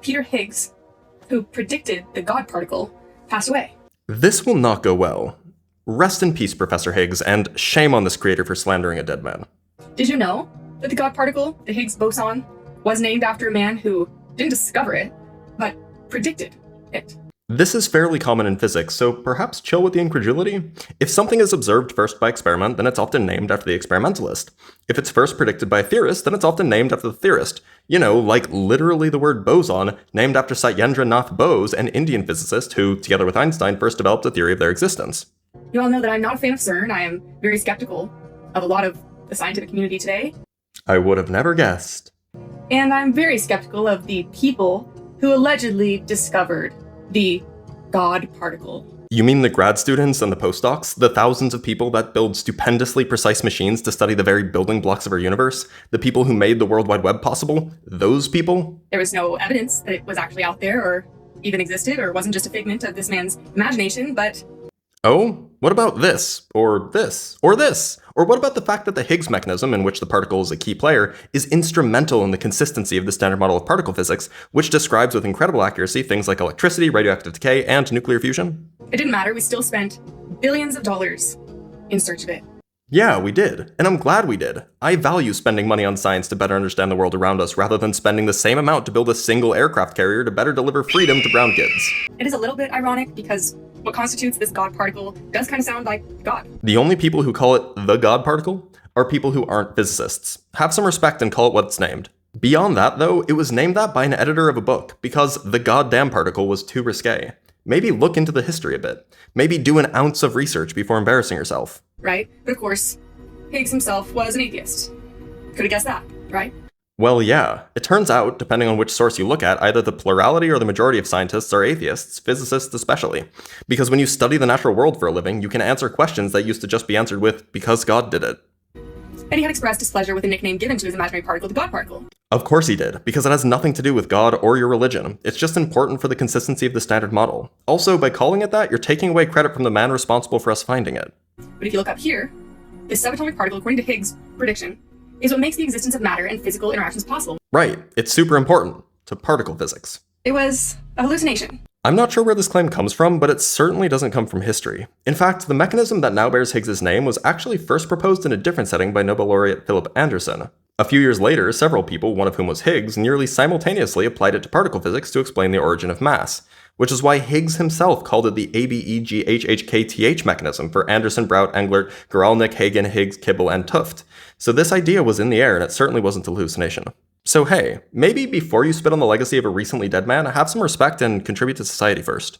Peter Higgs, who predicted the God particle, passed away. This will not go well. Rest in peace, Professor Higgs, and shame on this creator for slandering a dead man. Did you know that the God particle, the Higgs boson, was named after a man who didn't discover it, but predicted it? This is fairly common in physics, so perhaps chill with the incredulity. If something is observed first by experiment, then it's often named after the experimentalist. If it's first predicted by a theorist, then it's often named after the theorist. You know, like literally the word boson, named after Satyendra Nath Bose, an Indian physicist who, together with Einstein, first developed a theory of their existence. You all know that I'm not a fan of CERN. I am very skeptical of a lot of the scientific community today. I would have never guessed. And I'm very skeptical of the people who allegedly discovered the God particle. You mean the grad students and the postdocs? The thousands of people that build stupendously precise machines to study the very building blocks of our universe? The people who made the World Wide Web possible? Those people? There was no evidence that it was actually out there or even existed or wasn't just a figment of this man's imagination, but... Oh, what about this? Or this? Or this? Or what about the fact that the Higgs mechanism, in which the particle is a key player, is instrumental in the consistency of the standard model of particle physics, which describes with incredible accuracy things like electricity, radioactive decay, and nuclear fusion? It didn't matter, we still spent billions of dollars in search of it. Yeah, we did. And I'm glad we did. I value spending money on science to better understand the world around us, rather than spending the same amount to build a single aircraft carrier to better deliver freedom to brown kids. It is a little bit ironic because what constitutes this God particle does kind of sound like God. The only people who call it the God particle are people who aren't physicists. Have some respect and call it what it's named. Beyond that, though, it was named that by an editor of a book because the goddamn particle was too risque. Maybe look into the history a bit. Maybe do an ounce of research before embarrassing yourself. Right? But of course, Higgs himself was an atheist. Could have guessed that, right? Well, yeah. It turns out, depending on which source you look at, either the plurality or the majority of scientists are atheists, physicists especially. Because when you study the natural world for a living, you can answer questions that used to just be answered with, because God did it. And he had expressed displeasure with a nickname given to his imaginary particle, the God particle. Of course he did, because it has nothing to do with God or your religion. It's just important for the consistency of the standard model. Also, by calling it that, you're taking away credit from the man responsible for us finding it. But if you look up here, this subatomic particle, according to Higgs' prediction, is what makes the existence of matter and physical interactions possible. Right, it's super important to particle physics. It was a hallucination. I'm not sure where this claim comes from, but it certainly doesn't come from history. In fact, the mechanism that now bears Higgs' name was actually first proposed in a different setting by Nobel laureate Philip Anderson. A few years later, several people, one of whom was Higgs, nearly simultaneously applied it to particle physics to explain the origin of mass, which is why Higgs himself called it the ABEGHHKTH mechanism for Anderson, Brout, Englert, Guralnick, Hagen, Higgs, Kibble, and Tufte. So this idea was in the air, and it certainly wasn't a hallucination. So hey, maybe before you spit on the legacy of a recently dead man, have some respect and contribute to society first.